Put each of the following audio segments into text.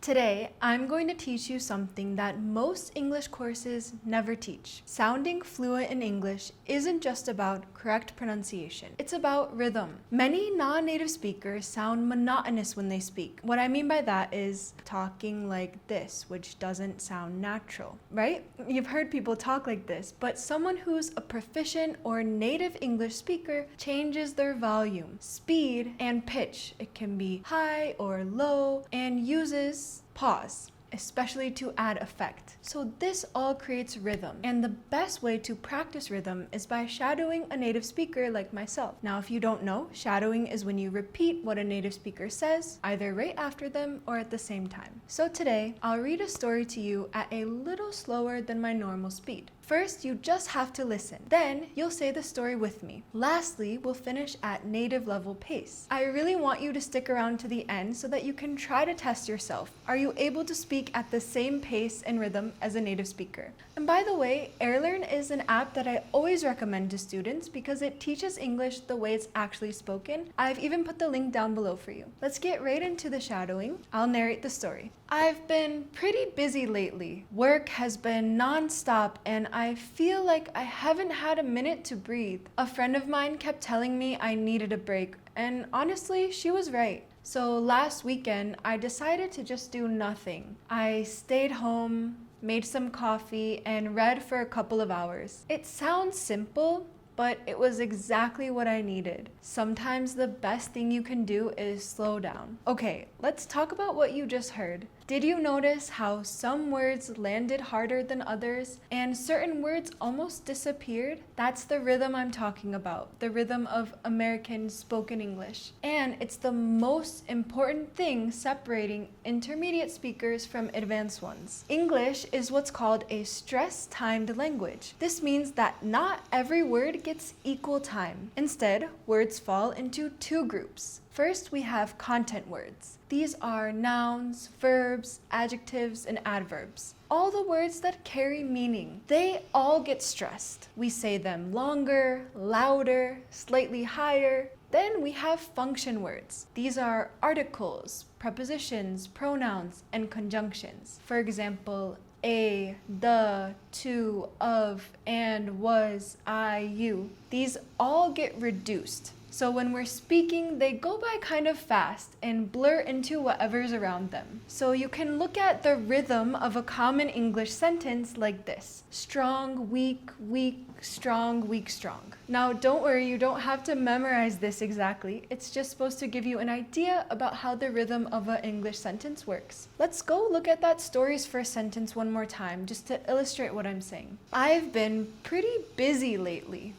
Today, I'm going to teach you something that most English courses never teach. Sounding fluent in English isn't just about correct pronunciation. It's about rhythm. Many non-native speakers sound monotonous when they speak. What I mean by that is talking like this, which doesn't sound natural, right? You've heard people talk like this, but someone who's a proficient or native English speaker changes their volume, speed, and pitch. It can be high or low and uses pause, especially to add effect. So this all creates rhythm. And the best way to practice rhythm is by shadowing a native speaker like myself. Now, if you don't know, shadowing is when you repeat what a native speaker says, either right after them or at the same time. So today, I'll read a story to you at a little slower than my normal speed. First, you just have to listen. Then, you'll say the story with me. Lastly, we'll finish at native level pace. I really want you to stick around to the end so that you can try to test yourself. Are you able to speak at the same pace and rhythm as a native speaker? And by the way, Airlearn is an app that I always recommend to students because it teaches English the way it's actually spoken. I've even put the link down below for you. Let's get right into the shadowing. I'll narrate the story. I've been pretty busy lately. Work has been non-stop and I feel like I haven't had a minute to breathe. A friend of mine kept telling me I needed a break, and honestly, she was right. So last weekend, I decided to just do nothing. I stayed home, made some coffee, and read for a couple of hours. It sounds simple, but it was exactly what I needed. Sometimes the best thing you can do is slow down. Okay, let's talk about what you just heard. Did you notice how some words landed harder than others and certain words almost disappeared? That's the rhythm I'm talking about, the rhythm of American spoken English. And it's the most important thing separating intermediate speakers from advanced ones. English is what's called a stress-timed language. This means that not every word gets equal time. Instead, words fall into two groups. First, we have content words. These are nouns, verbs, adjectives, and adverbs. All the words that carry meaning. They all get stressed. We say them longer, louder, slightly higher. Then we have function words. These are articles, prepositions, pronouns, and conjunctions. For example, a, the, to, of, and, was, I, you. These all get reduced. So when we're speaking, they go by kind of fast and blur into whatever's around them. So you can look at the rhythm of a common English sentence like this. Strong, weak, weak, strong, weak, strong. Now don't worry, you don't have to memorize this exactly. It's just supposed to give you an idea about how the rhythm of an English sentence works. Let's go look at that story's first sentence one more time, just to illustrate what I'm saying. I've been pretty busy lately.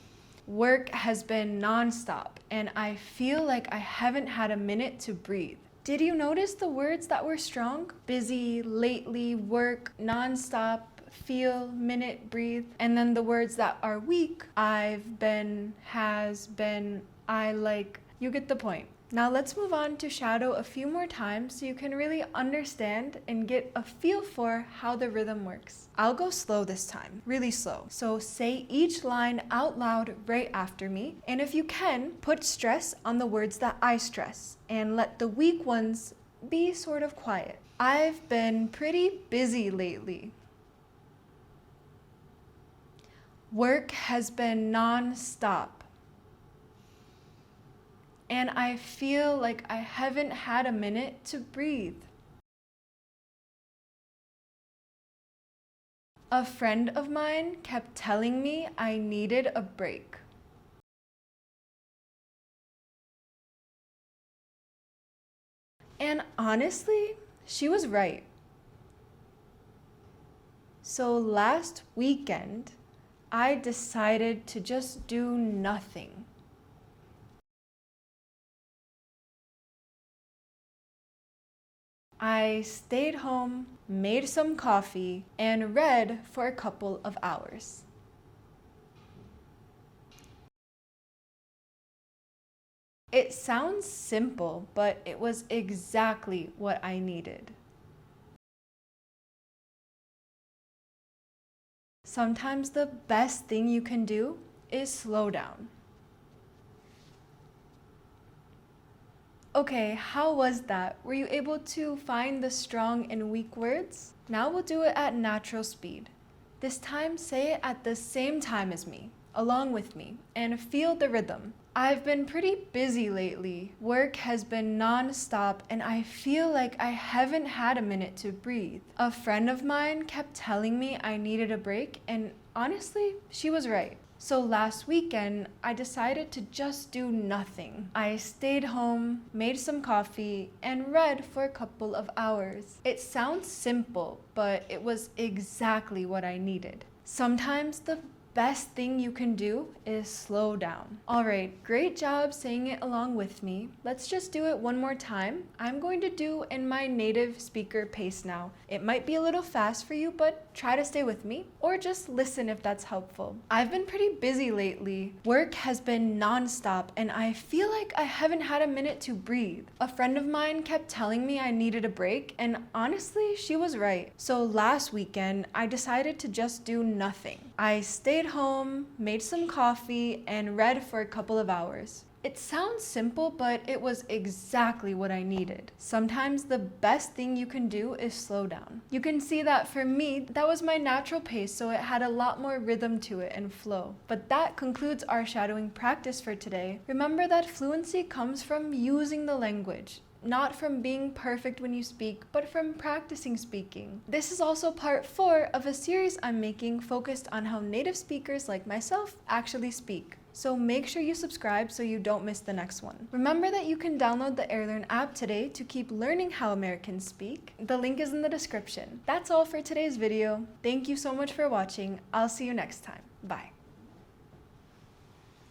Work has been non-stop, and I feel like I haven't had a minute to breathe. Did you notice the words that were strong? Busy, lately, work, non-stop, feel, minute, breathe. And then the words that are weak, I've been, has been, I like. You get the point. Now let's move on to shadow a few more times so you can really understand and get a feel for how the rhythm works. I'll go slow this time, really slow. So say each line out loud right after me. And if you can, put stress on the words that I stress and let the weak ones be sort of quiet. I've been pretty busy lately. Work has been non-stop. And I feel like I haven't had a minute to breathe. A friend of mine kept telling me I needed a break. And honestly, she was right. So last weekend, I decided to just do nothing. I stayed home, made some coffee, and read for a couple of hours. It sounds simple, but it was exactly what I needed. Sometimes the best thing you can do is slow down. Okay, how was that? Were you able to find the strong and weak words? Now we'll do it at natural speed. This time, say it at the same time as me, along with me, and feel the rhythm. I've been pretty busy lately. Work has been non-stop and I feel like I haven't had a minute to breathe. A friend of mine kept telling me I needed a break, and honestly, she was right. So last weekend, I decided to just do nothing. I stayed home, made some coffee, and read for a couple of hours. It sounds simple, but it was exactly what I needed. Sometimes the best thing you can do is slow down. All right, great job saying it along with me. Let's just do it one more time. I'm going to do in my native speaker pace now. It might be a little fast for you, but try to stay with me or just listen if that's helpful. I've been pretty busy lately. Work has been non-stop and I feel like I haven't had a minute to breathe. A friend of mine kept telling me I needed a break, and honestly, she was right. So last weekend, I decided to just do nothing. I stayed home, made some coffee, and read for a couple of hours. It sounds simple, but it was exactly what I needed. Sometimes the best thing you can do is slow down. You can see that for me, that was my natural pace, so it had a lot more rhythm to it and flow. But that concludes our shadowing practice for today. Remember that fluency comes from using the language, not from being perfect when you speak, but from practicing speaking. This is also part 4 of a series I'm making focused on how native speakers like myself actually speak. So make sure you subscribe so you don't miss the next one. Remember that you can download the Airlearn app today to keep learning how Americans speak. The link is in the description. That's all for today's video. Thank you so much for watching. I'll see you next time. Bye.